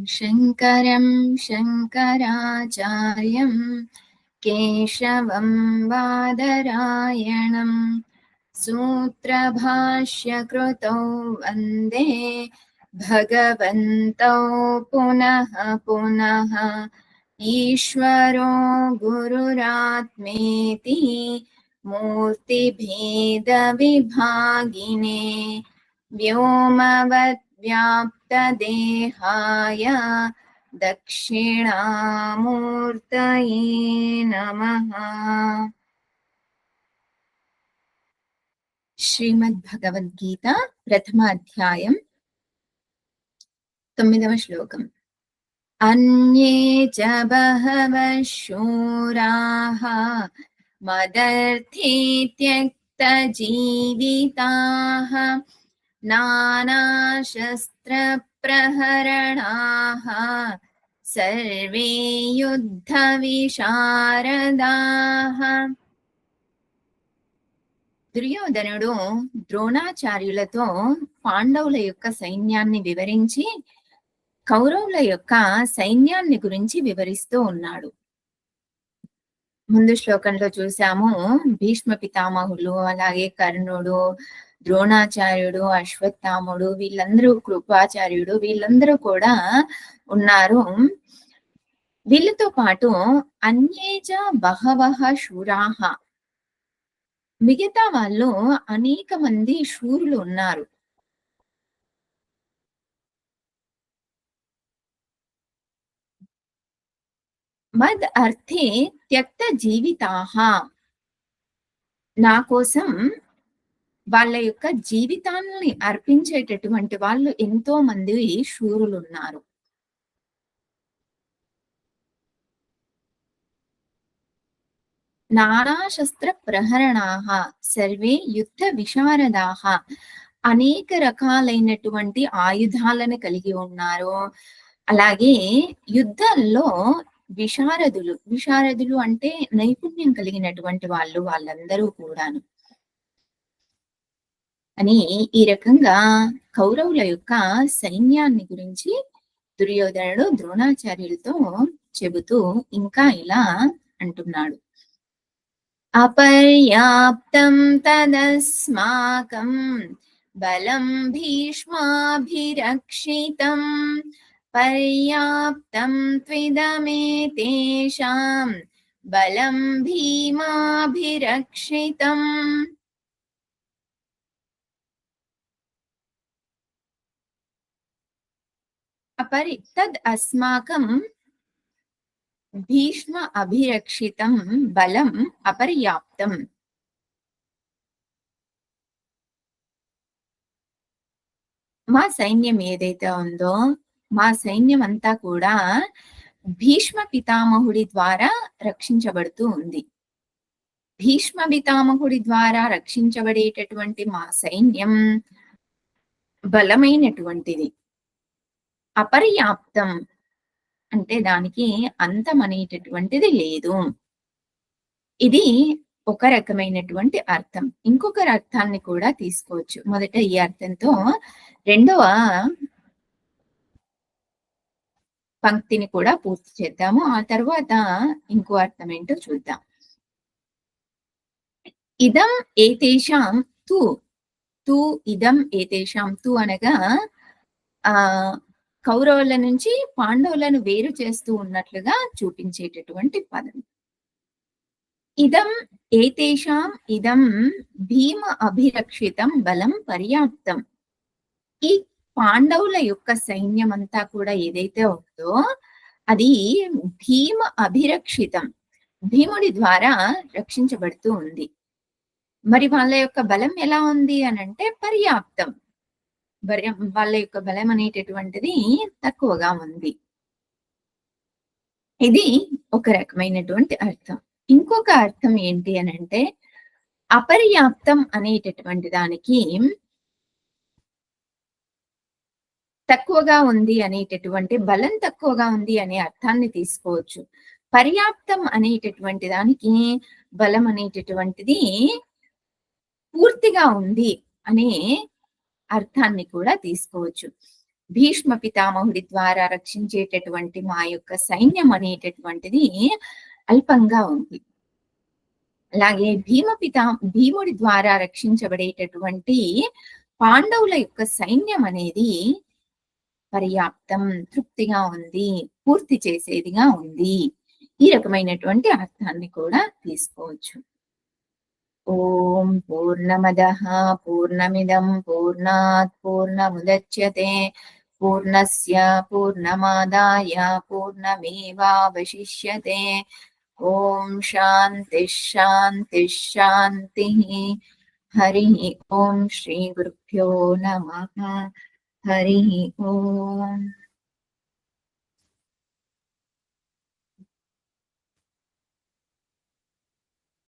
शङ्करं शङ्कराचार्यं केशवं बादरायणं सूत्रभाष्यकृतौ वन्दे भगवन्तौ पुनः पुनः। ईश्वरो गुरुरात्मेति मूर्तिभेदविभागिने व्योमवद्व्याप्तदेहाय दक्षिणामूर्तये नमः। श्रीमद्भगवद्गीता प्रथमाध्यायम् 9వ श्लोकम्। अन्ये च बहवः शूराः मदर्थे त्यक्तजीविताः नानाशस्त्रप्रहरणाः सर्वे యుద్ధవిశారదాః। దుర్యోధనుడు ద్రోణాచార్యులతో పాండవుల యొక్క సైన్యాన్ని వివరించి కౌరవుల యొక్క సైన్యాన్ని గురించి వివరిస్తూ ఉన్నాడు. ముందు శ్లోకంలో చూసాము, భీష్మ పితామహులు, అలాగే కర్ణుడు, ద్రోణాచార్యుడు, అశ్వత్థాముడు, వీళ్ళందరూ, కృపాచార్యుడు, వీళ్ళందరూ కూడా ఉన్నారు. వీళ్ళతో పాటు అన్యేజ బహవః శూరాః, మిగతా వాళ్ళు అనేక మంది శూరులు ఉన్నారు. మద్ అర్థే త్యక్త జీవితాః, నా కోసం వాళ్ళ యొక్క జీవితాన్ని అర్పించేటటువంటి వాళ్ళు ఎంతో మంది శూరులు ఉన్నారు. నానాశస్త్ర ప్రహరణాః సర్వే యుద్ధ విశారదాః, అనేక రకాలైనటువంటి ఆయుధాలను కలిగి ఉన్నారు. అలాగే యుద్ధంలో విశారదులు అంటే నైపుణ్యం కలిగినటువంటి వాళ్ళు, వాళ్ళందరూ కూడాను అని ఈ రకంగా కౌరవుల యొక్క సైన్యాన్ని గురించి దుర్యోధనుడు ద్రోణాచార్యులతో చెబుతూ ఇంకా ఇలా అంటున్నాడు. అపర్యాప్తం తదస్మాకం బలం భీష్మాభిరక్షితం పర్యాప్తం త్విదమేతేషాం బలం భీమాభిరక్షితం. తద్ అస్మాకం భీష్మ అభిరక్షితం బలం అపర్యాప్తం. మా సైన్యం ఏదైతే ఉందో, మా సైన్యం అంతా కూడా భీష్మ పితామహుడి ద్వారా రక్షించబడుతూ ఉంది. భీష్మ పితామహుడి ద్వారా రక్షించబడేటటువంటి మా సైన్యం బలమైనటువంటిది. అపర్యాప్తం అంటే దానికి అంతం అనేటటువంటిది లేదు. ఇది ఒక రకమైనటువంటి అర్థం. ఇంకొక అర్థాన్ని కూడా తీసుకోవచ్చు. మొదట ఈ అర్థంతో రెండవ పంక్తిని కూడా పూర్తి చేద్దాము. ఆ తర్వాత ఇంకో అర్థం ఏంటో చూద్దాం. ఇదం ఏతేషాం తు, తు ఇదం ఏతేషాం, తు అనగా కౌరవుల నుంచి పాండవులను వేరు చేస్తూ ఉన్నట్లుగా చూపించేటటువంటి పదం. ఇదం ఏతేషాం ఇదం భీమ అభిరక్షితం బలం పర్యాప్తం. ఈ పాండవుల యొక్క సైన్యం అంతా కూడా ఏదైతే ఉందో అది భీమ అభిరక్షితం, భీముడి ద్వారా రక్షించబడుతూ ఉంది. మరి వాళ్ళ యొక్క బలం ఎలా ఉంది అనంటే పర్యాప్తం, వాళ్ళ యొక్క బలం అనేటటువంటిది తక్కువగా ఉంది. ఇది ఒక రకమైనటువంటి అర్థం. ఇంకొక అర్థం ఏంటి అనంటే అపర్యాప్తం అనేటటువంటి దానికి తక్కువగా ఉంది అనేటటువంటి, బలం తక్కువగా ఉంది అనే అర్థాన్ని తీసుకోవచ్చు. పర్యాప్తం అనేటటువంటి దానికి బలం అనేటటువంటిది పూర్తిగా ఉంది అనే అర్థాన్ని కూడా తీసుకోవచ్చు. భీష్మ పితామహుడి ద్వారా రక్షించేటటువంటి మా యొక్క సైన్యం అనేటటువంటిది అల్పంగా ఉంది. అలాగే భీముడి ద్వారా రక్షించబడేటటువంటి పాండవుల యొక్క సైన్యం అనేది పర్యాప్తం, తృప్తిగా ఉంది, పూర్తి చేసేదిగా ఉంది. ఈ రకమైనటువంటి అర్థాన్ని కూడా తీసుకోవచ్చు. ఓం పూర్ణమదః పూర్ణమిదం పూర్ణాత్ పూర్ణముదచ్యతే పూర్ణస్య పూర్ణమాదాయ పూర్ణమేవావశిష్యతే. ఓం శాంతిః శాంతిః శాంతిః. హరిః ఓం శ్రీ గురుభ్యో నమః. హరిః ఓం.